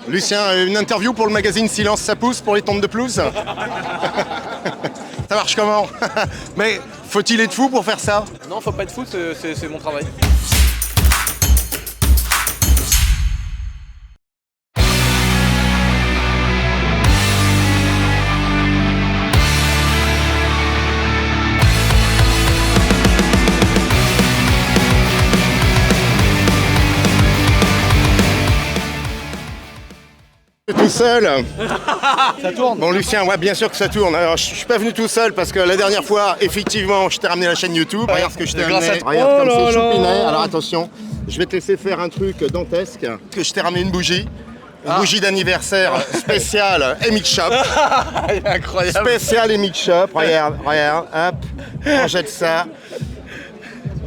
Lucien, une interview pour le magazine Silence ça pousse pour les tontes de pelouse. Ça marche comment? Mais faut-il être fou pour faire ça? Non, faut pas être fou, c'est mon travail. Tout seul. Ça tourne. Bon Lucien, ouais bien sûr que ça tourne. Alors je suis pas venu tout seul parce que la dernière fois, effectivement, je t'ai ramené la chaîne YouTube. Regarde ce que je t'ai Grâce ramené. à toi. Regarde Oh comme là c'est là. choupinet. Alors attention, je vais te laisser faire un truc dantesque. Que je t'ai ramené une bougie. Une bougie d'anniversaire spéciale Emic Shop. Incroyable. Spécial Emic Shop. Regarde, hop. On jette ça.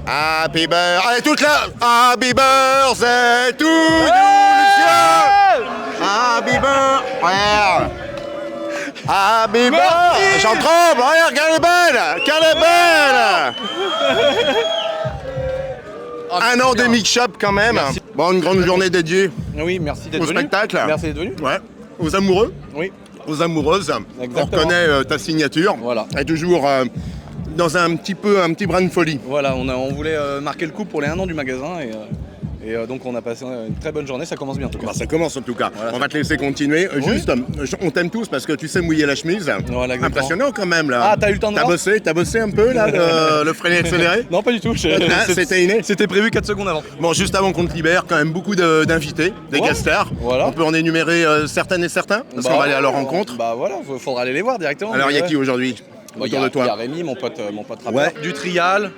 Happy birthday. Allez, toute là. Happy birthday to you, Lucien. Happy birthday. Regarde. Happy birthday. J'en tremble. Regarde, qu'elle est belle. Qu'elle est belle. Un an d'Emic Shop quand même. Merci. Bon, une grande journée dédiée Oui, merci d'être au venu. spectacle. Merci d'être venu. Ouais. Aux amoureux. Oui. Aux amoureuses. Exactement. On reconnaît ta signature. Voilà. Et toujours dans un petit brin de folie. Voilà, on voulait marquer le coup pour les 1 an du magasin et donc on a passé une très bonne journée, ça commence bien en tout cas. Bah, ça commence en tout cas. Voilà, on va te laisser continuer. Juste, on t'aime tous parce que tu sais mouiller la chemise. Voilà, exactement. Impressionnant quand même là. Ah, t'as eu le temps de voir T'as bossé un peu là, le freiné accéléré? Non, pas du tout. C'était inné. C'était prévu 4 secondes avant. Bon, juste avant qu'on te libère, quand même beaucoup d'invités, des Ouais. guest stars. Voilà. On peut en énumérer certaines et certains parce qu'on va aller à leur rencontre. Bah voilà, faudra aller les voir directement. Alors il y a Ouais. qui aujourd'hui Bah, autour de Il y a toi? Rémi, mon pote rappeur. Ouais. Du Trial,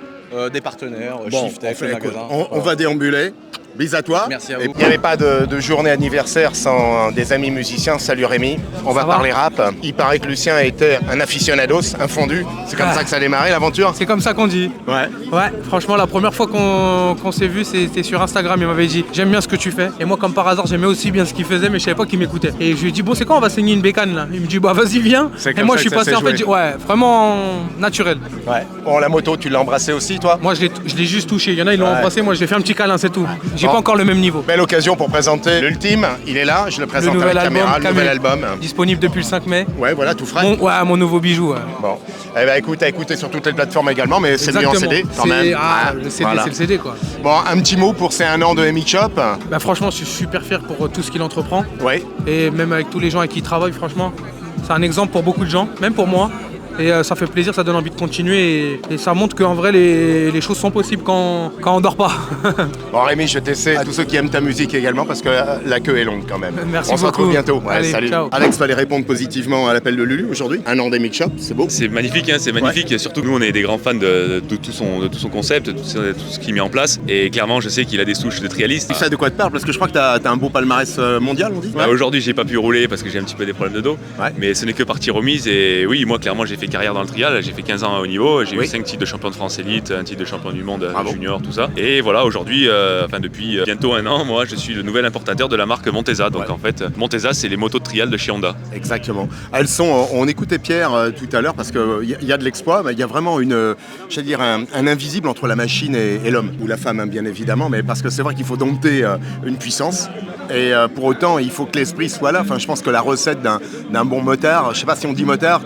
des partenaires, Bon, Shift Tech, on le fait, écoute, magasin. on va déambuler. Bis à toi. Merci à Et vous. il n'y avait pas de journée anniversaire sans des amis musiciens. Salut Rémi. On va parler rap. Il paraît que Lucien était un aficionados, un fondu. C'est comme ça que ça a démarré l'aventure. C'est comme ça qu'on dit. Ouais. Ouais, franchement, la première fois qu'on s'est vu, c'était sur Instagram. Il m'avait dit j'aime bien ce que tu fais. Et moi, comme par hasard, j'aimais aussi bien ce qu'il faisait, mais je savais pas qu'il m'écoutait. Et je lui ai dit bon, c'est quoi, on va saigner une bécane là? Il me dit bah vas-y, viens. C'est Et comme moi, ça je suis que ça passé s'est en fait, joué. ouais, vraiment naturel. Ouais. Bon, la moto, tu l'as embrassée aussi, toi? Moi, je l'ai juste touché. Il y en a, ils l'ont embrassé. Moi, je l'ai fait un petit câlin, c'est tout. J'ai Bon. pas encore le même niveau. Belle occasion pour présenter l'ultime. Il est là, je le Le présente à la nouvel caméra, album, le nouvel Camille, album. disponible depuis le 5 mai. Ouais, voilà, tout frais. Mon nouveau bijou. Ouais. Bon. Eh ben écoute, à écouter sur toutes les plateformes également, mais c'est mieux en Exactement. CD quand C'est- même. Ah, le CD, voilà. c'est le CD quoi. Bon, un petit mot pour ces 1 an de Emic Shop. Bah, franchement, je suis super fier pour tout ce qu'il entreprend. Ouais. Et même avec tous les gens avec qui il travaille, franchement, c'est un exemple pour beaucoup de gens, même pour moi. Et ça fait plaisir, ça donne envie de continuer et ça montre qu'en vrai les choses sont possibles quand on dort pas. Bon Rémi, je t'essaie tous ceux qui aiment ta musique également parce que la queue est longue quand même. Merci On se retrouve beaucoup. bientôt. Ouais, Allez, salut. ciao. Alex fallait répondre positivement à l'appel de Lulu aujourd'hui. 1 an d'Emic Shop, c'est beau. C'est magnifique, hein, c'est magnifique. Et surtout, nous, on est des grands fans de tout son concept, de tout ce qu'il met en place. Et clairement, je sais qu'il a des souches de trialiste. Tu sais de quoi te parle parce que je crois que t'as un beau palmarès mondial, on dit. Bah, aujourd'hui, j'ai pas pu rouler parce que j'ai un petit peu des problèmes de dos. Ouais. Mais ce n'est que partie remise. Et oui, moi, clairement, j'ai fait carrière dans le trial. J'ai fait 15 ans à haut niveau. J'ai Oui. eu 5 titres de champion de France élite, un titre de champion du monde Bravo. junior, tout ça. Et voilà, aujourd'hui, depuis bientôt 1 an, moi, je suis le nouvel importateur de la marque Montesa. Donc Ouais. en fait, Montesa, c'est les motos de trial de chez Honda. Exactement. Elles sont. On écoutait Pierre tout à l'heure parce qu'il y a de l'exploit, mais il y a vraiment un invisible entre la machine et l'homme ou la femme, hein, bien évidemment, mais parce que c'est vrai qu'il faut dompter une puissance. Et pour autant, il faut que l'esprit soit là. Enfin, je pense que la recette d'un bon motard, je sais pas si on dit motard,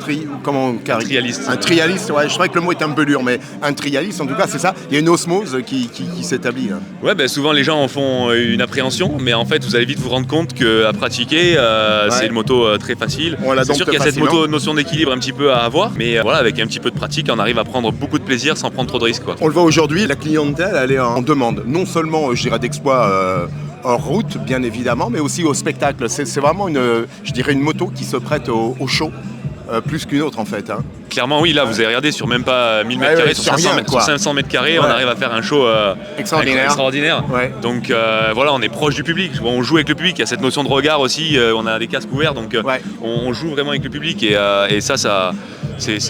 Trialiste. Un trialiste, ouais, je crois que le mot est un peu dur, mais un trialiste, en tout cas, c'est ça. Il y a une osmose qui s'établit. Là. Ouais, ben souvent les gens en font une appréhension, mais en fait vous allez vite vous rendre compte qu'à pratiquer, c'est une moto très facile. On la C'est sûr dompte qu'il y a cette facilement. notion d'équilibre un petit peu à avoir, mais voilà, avec un petit peu de pratique, on arrive à prendre beaucoup de plaisir sans prendre trop de risques, quoi. On le voit aujourd'hui, la clientèle, elle est en demande. Non seulement, je dirais, d'exploits hors route, bien évidemment, mais aussi au spectacle. C'est vraiment une moto qui se prête au show. Plus qu'une autre en fait. Hein. Clairement oui, là vous avez regardé sur même pas 1000 mètres Ouais, carrés, ouais, sur sur 500 rien, mètres, quoi. sur 500 mètres carrés, on Ouais. arrive à faire un show extraordinaire. Ouais. Donc voilà, on est proche du public. Bon, on joue avec le public, il y a cette notion de regard aussi, on a des casques ouverts, donc Ouais. on joue vraiment avec le public et ça c'est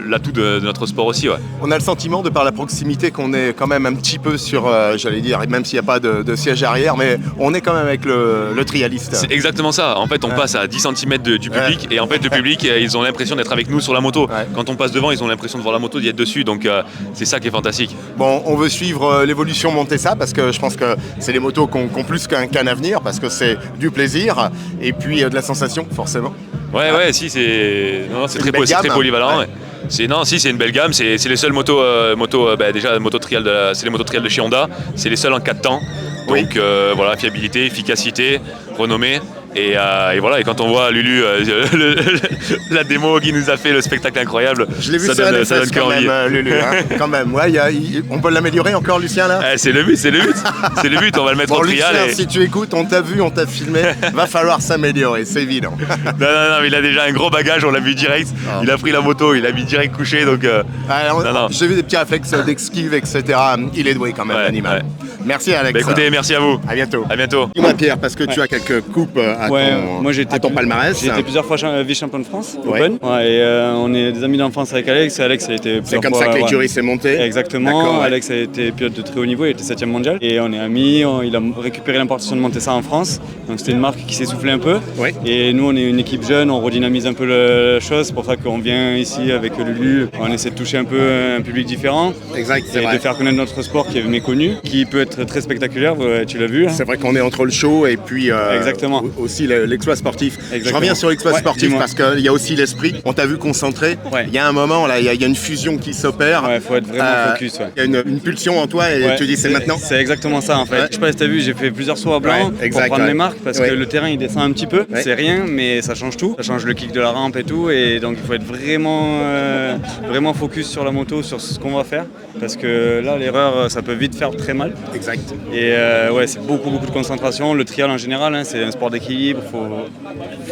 l'atout de notre sport aussi. Ouais. On a le sentiment, de par la proximité, qu'on est quand même un petit peu sur, j'allais dire, même s'il n'y a pas de siège arrière, mais on est quand même avec le trialiste. C'est exactement ça. En fait, on passe à 10 cm du public et en fait, le public, ils ont l'impression d'être avec nous sur la moto. moto. Ouais. Quand on passe devant, ils ont l'impression de voir la moto, d'y être dessus. Donc c'est ça qui est fantastique. Bon, on veut suivre l'évolution Montesa parce que je pense que c'est les motos qui ont plus qu'un avenir parce que c'est du plaisir et puis de la sensation, forcément. Ouais, si, c'est Une belle c'est très gamme. polyvalent. Ouais. Ouais. C'est une belle gamme. C'est les seules motos, déjà moto trial c'est les motos trial de chez Honda. C'est les seules en 4 temps. Oui. Donc voilà, fiabilité, efficacité, renommée. Et voilà, et quand on voit Lulu, la démo qui nous a fait, le spectacle incroyable, Je l'ai vu ça sur donne LFS que quand envie. même, Lulu. Hein, quand même. Ouais, on peut l'améliorer encore, Lucien, là. C'est le but. C'est le but, on va le mettre Bon, en Lucien, trial. si tu écoutes, on t'a vu, on t'a filmé, va falloir s'améliorer, c'est évident. Non, mais il a déjà un gros bagage, on l'a vu direct. Ah. Il a pris la moto, il a mis direct couché, donc non. J'ai vu des petits réflexes d'esquive, etc. Il est doué quand même, Ouais, l'animal. ouais. Merci, Alex. Bah, écoutez, merci à vous. À bientôt. À bientôt. Dis-moi, Pierre, parce que tu as quelques coupes à ton palmarès. J'ai été plusieurs fois vice-champion de France, Ouais. Open. Ouais, et on est des amis d'enfance avec Alex. Alex a été C'est plusieurs comme fois, ça que ouais. l'écurie s'est montée. Exactement. D'accord, ouais. Alex a été pilote de très haut niveau, il était 7e mondial. Et on est amis, il a récupéré l'importation de Montesa en France. Donc c'était une marque qui s'essoufflait un peu. Ouais. Et nous, on est une équipe jeune, on redynamise un peu la chose. C'est pour ça qu'on vient ici avec Lulu. On essaie de toucher un peu un public différent. Exact, c'est Et vrai. de faire connaître notre sport qui est méconnu, qui peut être très spectaculaire, tu l'as vu. Hein. C'est vrai qu'on est entre le show et puis Exactement. aussi l'exploit sportif. Je Exactement. reviens sur l'exploit Ouais, sportif dis-moi. parce qu'il y a aussi l'esprit. On t'a vu concentré. Ouais. Il y a un moment, là, il y a une fusion qui s'opère. Ouais, faut être vraiment focus. Ouais. Il y a une pulsion en toi et Ouais, tu dis c'est maintenant. C'est exactement ça en fait. Ouais. Je sais pas si t'as vu, j'ai fait plusieurs sauts à blanc Ouais, exact, pour prendre ouais. les marques parce Ouais. que le terrain il descend un petit peu. Ouais. C'est rien, mais ça change tout. Ça change le kick de la rampe et tout. Et donc il faut être vraiment focus sur la moto, sur ce qu'on va faire. Parce que là, l'erreur, ça peut vite faire très mal. Exact. Et ouais, c'est beaucoup de concentration. Le trial en général, hein, c'est un sport d'équilibre.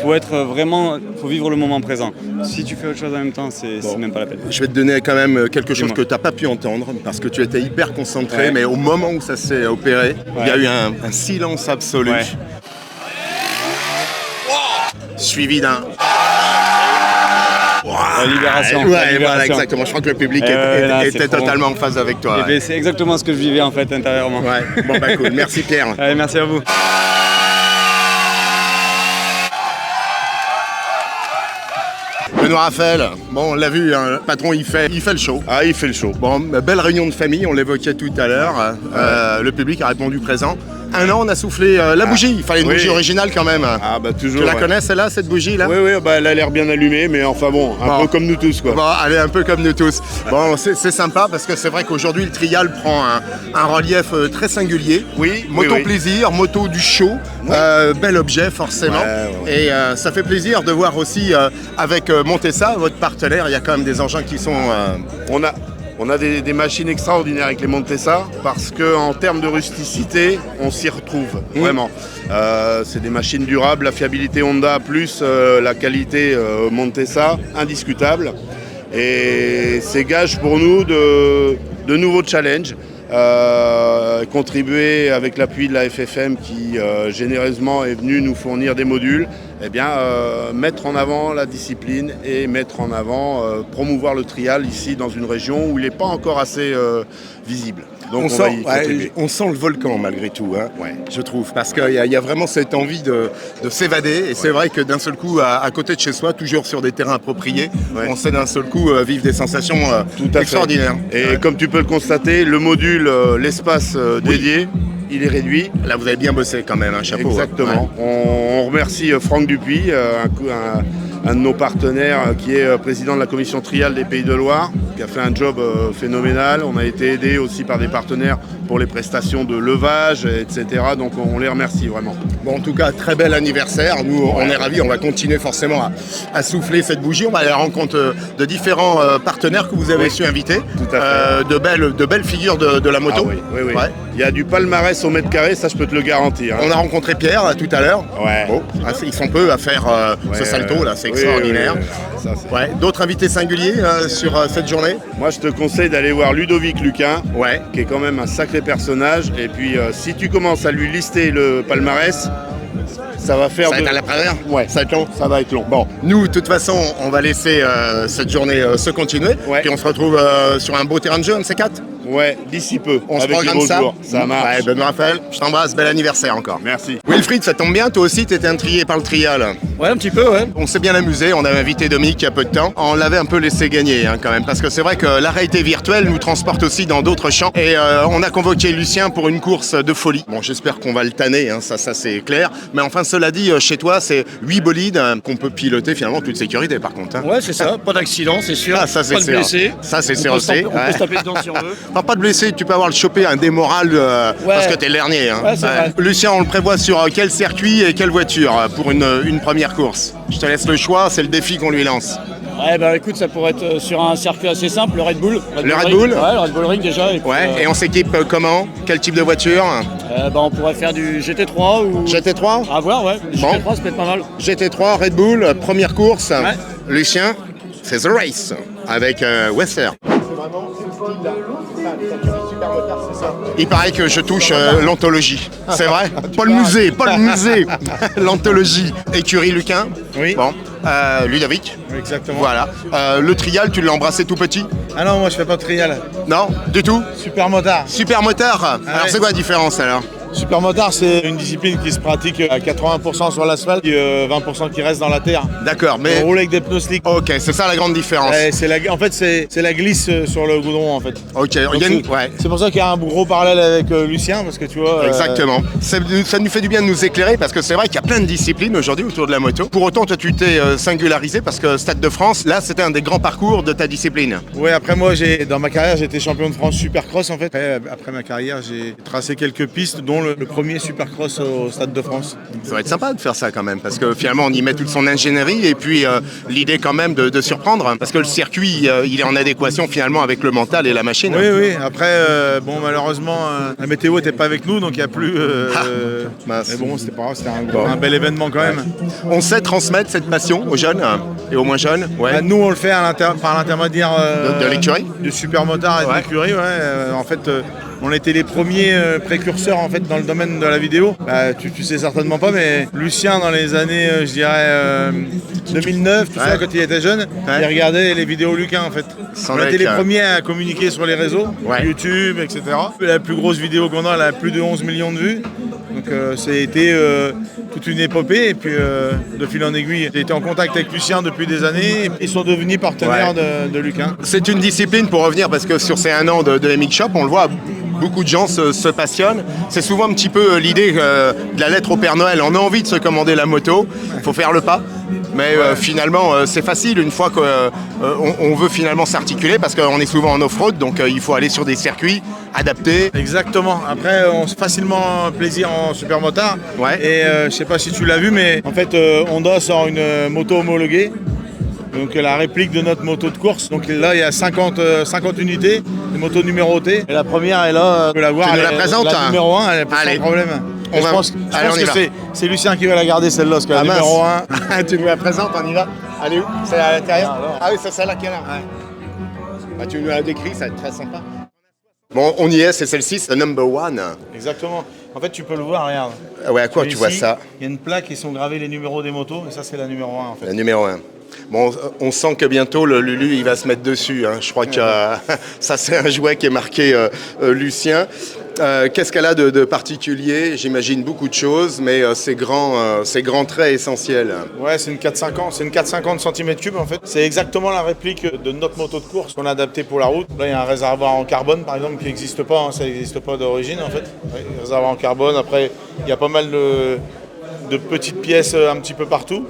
Faut vivre le moment présent. Si tu fais autre chose en même temps, c'est même pas la peine. Je vais te donner quand même quelque chose Dis-moi. que tu n'as pas pu entendre parce que tu étais hyper concentré, Ouais. mais au moment où ça s'est opéré, il y a Ouais. eu un silence absolu. Ouais. Suivi d'un. La libération. Ouais, La voilà, libération. exactement. Je crois que le public là, c'est était trop totalement en phase avec toi. Eh ben, c'est exactement ce que je vivais en fait intérieurement. Ouais. Bon, bah cool. Merci, Pierre. Allez, merci à vous. Benoît Raphaël, bon, on l'a vu, hein, le patron, il fait le show. Ah, il fait le show. Bon, belle réunion de famille, on l'évoquait tout à l'heure. Le public a répondu présent. Un an, on a soufflé la bougie. Il fallait une Oui. bougie originale quand même. Ah, bah toujours. Tu la ouais. connais celle-là, cette bougie-là? Oui, bah, elle a l'air bien allumée, mais enfin bon, un Bon. peu comme nous tous, quoi. Bon, allez, un peu comme nous tous. Bon, c'est sympa parce que c'est vrai qu'aujourd'hui, le trial prend un relief très singulier. Oui, Moto oui, oui. plaisir, moto du show, bel objet forcément. Ouais. Et ça fait plaisir de voir aussi avec Montesa, votre partenaire, il y a quand même des engins qui sont... On a des machines extraordinaires avec les Montesa parce qu'en termes de rusticité, on s'y retrouve, vraiment. C'est des machines durables, la fiabilité Honda plus la qualité Montesa, indiscutable. Et c'est gage pour nous de nouveaux challenges. Contribuer avec l'appui de la FFM qui généreusement est venue nous fournir des modules, eh bien, mettre en avant la discipline et mettre en avant, promouvoir le trial ici dans une région où il n'est pas encore assez visible. Donc on va y contribuer. on sent le volcan malgré tout, hein, Ouais. je trouve, parce qu'il y a vraiment cette envie de s'évader. Et c'est vrai que d'un seul coup, à côté de chez soi, toujours sur des terrains appropriés, Ouais. on sait d'un seul coup vivre des sensations Tout à fait. extraordinaires. Et comme tu peux le constater, le module, l'espace dédié, il est réduit. Là, vous avez bien bossé quand même, un chapeau. Exactement. Ouais. On remercie Franck Dupuis, un de nos partenaires qui est président de la commission trial des Pays de Loire, qui a fait un job phénoménal. On a été aidé aussi par des partenaires pour les prestations de levage, etc. Donc on les remercie vraiment. Bon, en tout cas, très bel anniversaire. Nous, on est ravis. On va continuer forcément à souffler cette bougie. On va aller à la rencontre de différents partenaires que vous avez su inviter. Tout à fait. De belles figures de la moto. Ah oui. Ouais. Il y a du palmarès au mètre carré, ça je peux te le garantir. On a rencontré Pierre tout à l'heure. Ouais. Bon, ils sont peu à faire ce salto là, c'est extraordinaire. Ça, c'est- Ouais. D'autres invités singuliers sur cette journée? Moi je te conseille d'aller voir Ludovic Luquin, Ouais. qui est quand même un sacré personnage. Et puis si tu commences à lui lister le palmarès, ça va faire Ça va être à la première? Ouais. Ça va être long? Ça va être long. Bon, nous, de toute façon, on va laisser cette journée se continuer. Ouais. Puis on se retrouve sur un beau terrain de jeu, un de ces quatre. Ouais, d'ici peu. On se avec les programme beaux ça. jours. Ça marche. Ouais, Benoît Raphaël, je t'embrasse, bel anniversaire encore. Merci. Wilfried, ça tombe bien, toi aussi, t'étais intrigué par le trial. Ouais, un petit peu, ouais. On s'est bien amusé, on avait invité Dominique il y a peu de temps. On l'avait un peu laissé gagner quand même, parce que c'est vrai que la réalité virtuelle nous transporte aussi dans d'autres champs. Et on a convoqué Lucien pour une course de folie. Bon, j'espère qu'on va le tanner, ça c'est clair. Mais enfin, cela dit, chez toi, c'est 8 bolides qu'on peut piloter finalement en toute sécurité par contre. Ouais, c'est ça, pas d'accident, c'est sûr. Ah, ça c'est pas de sûr. blessés. Ça c'est On sûr peut se aussi. taper- on peut se taper dedans si on veut. Enfin, pas de blessé, tu peux avoir le choper un démoral parce que t'es le dernier. Ouais, c'est vrai. Lucien, on le prévoit sur quel circuit et quelle voiture pour une première course? Je te laisse le choix, c'est le défi qu'on lui lance. Ouais, bah écoute, ça pourrait être sur un circuit assez simple, le Red Bull. Le Red Ring. Bull Ouais, le Red Bull Ring déjà. Et puis, Ouais, et on s'équipe comment? Quel type de voiture? bah, on pourrait faire du GT3 ou. GT3? À voir, ouais. Le Bon. GT3, ça peut être pas mal. GT3, Red Bull, première course. Lucien, c'est The Race avec Wester. Il paraît que je touche l'anthologie. C'est vrai? Pas le musée, pas le musée. L'anthologie. Écurie Luquin. Oui. Bon. Ludovic. Exactement. Voilà. Le trial, tu l'as embrassé tout petit? Ah non, moi je fais pas de trial. Non? Du tout? Super motard. Super motard. Alors ouais. c'est quoi la différence alors? Super motard, c'est une discipline qui se pratique à 80% sur l'asphalte et 20% qui reste dans la terre. D'accord, mais. On roule avec des pneus slick. Ok, c'est ça la grande différence. En fait, c'est la glisse sur le goudron en fait. Ok, il Donc, y a une. c'est- Ouais. C'est pour ça qu'il y a un gros parallèle avec Lucien, parce que tu vois. Exactement. Ça nous fait du bien de nous éclairer parce que c'est vrai qu'il y a plein de disciplines aujourd'hui autour de la moto. Pour autant, toi, tu t'es singularisé parce que Stade de France, là, c'était un des grands parcours de ta discipline. Ouais, après moi, dans ma carrière, j'ai été champion de France Supercross en fait. Après ma carrière, j'ai tracé quelques pistes, dont le premier Supercross au Stade de France. Ça va être sympa de faire ça quand même parce que finalement, on y met toute son ingénierie et puis l'idée quand même de surprendre parce que le circuit, il est en adéquation finalement avec le mental et la machine. Oui, oui. Après, bon, malheureusement, la météo n'était pas avec nous, donc il n'y a plus. Mince. Mais bon, c'était pas grave, c'était un bel événement quand même. On sait transmettre cette passion aux jeunes et aux moins jeunes. Ouais. Bah, nous, on le fait par l'intermédiaire De l'écurie. du Super Motard et de Ouais. l'écurie. Ouais. En fait, on était les premiers précurseurs en fait dans le domaine de la vidéo. Bah, tu sais certainement pas, mais Lucien, dans les années, je dirais 2009, tout ça, quand il était jeune, il regardait les vidéos Luquin en fait. Sans On a été mec, les premiers à communiquer sur les réseaux, Ouais. YouTube, etc. La plus grosse vidéo qu'on a, elle a plus de 11 millions de vues. Donc ça a été toute une épopée et puis de fil en aiguille, j'ai été en contact avec Lucien depuis des années et ils sont devenus partenaires de Luquin. C'est une discipline, pour revenir, parce que sur ces 1 an de MX Shop, on le voit, beaucoup de gens se passionnent. C'est souvent un petit peu l'idée de la lettre au Père Noël. On a envie de se commander la moto, il faut faire le pas. Mais finalement, c'est facile une fois qu'on veut finalement s'articuler parce qu'on est souvent en off-road, donc il faut aller sur des circuits adaptés. Exactement. Après, on se fait facilement plaisir en super motard. Ouais. Et je sais pas si tu l'as vu, mais en fait, Honda sort une moto homologuée. Donc la réplique de notre moto de course. Donc là, il y a 50 unités, des motos numérotées. Et la première est là, tu peux la voir. Tu nous la elle est- présentes, La hein. numéro 1, elle est pas Allez. sans problème. On Et va- je pense Allez, on y que va. c'est Lucien qui va la garder celle-là, parce que la Ah, mince. numéro 1. Tu nous la présentes, on y va. Allez où? C'est à l'intérieur? Ah oui, c'est celle-là qui est là. Bah, tu nous la décris, ça va être très sympa. Bon, on y est, c'est celle-ci, c'est number one. Exactement. En fait, tu peux le voir, regarde. Ah ouais, à quoi Et tu vois ici, ça? Il y a une plaque, ils sont gravés les numéros des motos, et ça, c'est la numéro 1 en fait. La numéro 1. Bon, on sent que bientôt le Lulu il va se mettre dessus. Je crois que ça c'est un jouet qui est marqué Lucien. Qu'est-ce qu'elle a de particulier? J'imagine beaucoup de choses, mais ces grands traits essentiels. Ouais, c'est une 450 cm3 en fait. C'est exactement la réplique de notre moto de course qu'on a adaptée pour la route. Là, il y a un réservoir en carbone par exemple qui n'existe pas, ça n'existe pas d'origine en fait. Ouais, réservoir en carbone, après il y a pas mal de petites pièces un petit peu partout.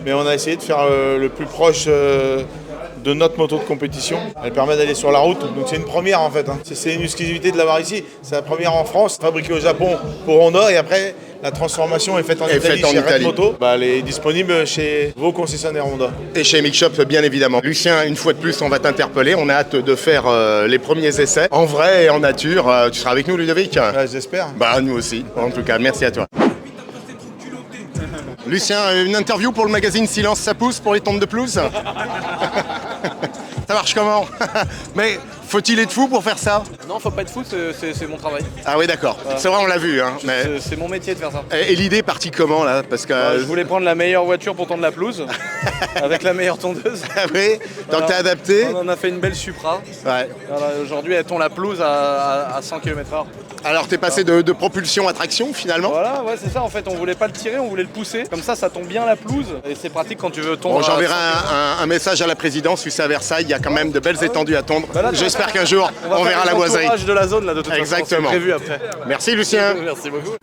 Mais on a essayé de faire le plus proche de notre moto de compétition. Elle permet d'aller sur la route, donc c'est une première en fait. C'est une exclusivité de l'avoir ici. C'est la première en France, fabriquée au Japon pour Honda et après la transformation est faite en Italie chez Red Moto. Elle est disponible chez vos concessionnaires Honda. Et chez MX Shop, bien évidemment. Lucien, une fois de plus, on va t'interpeller. On a hâte de faire les premiers essais en vrai et en nature. Tu seras avec nous, Ludovic? Ouais, j'espère. Bah, nous aussi. En tout cas, merci à toi. Lucien, une interview pour le magazine Silence ça pousse pour les tontes de pelouse. Ça marche comment? Mais Faut-il être fou pour faire ça? Non, faut pas être fou, c'est mon travail. Ah oui, d'accord. C'est vrai, on l'a vu. Hein, mais... C'est mon métier de faire ça. Et l'idée est partie comment là? Parce que Je voulais prendre la meilleure voiture pour tondre la pelouse, avec la meilleure tondeuse. Ah oui, donc t'as adapté. On en a fait une belle Supra. Ouais. Voilà, aujourd'hui, elle tond la pelouse à 100 km/h. Alors t'es passé de propulsion à traction finalement. Voilà, ouais, c'est ça. En fait, on voulait pas le tirer, on voulait le pousser. Comme ça tombe bien la pelouse. Et c'est pratique quand tu veux tondre. Bon, j'enverrai un message à la présidence, vu c'est à Versailles, il y a quand même de belles étendues à tondre. Bah là, J'espère qu'un jour on verra la boiserie. de la zone là, de toute façon. Exactement. C'est prévu après. Merci Lucien. Merci beaucoup.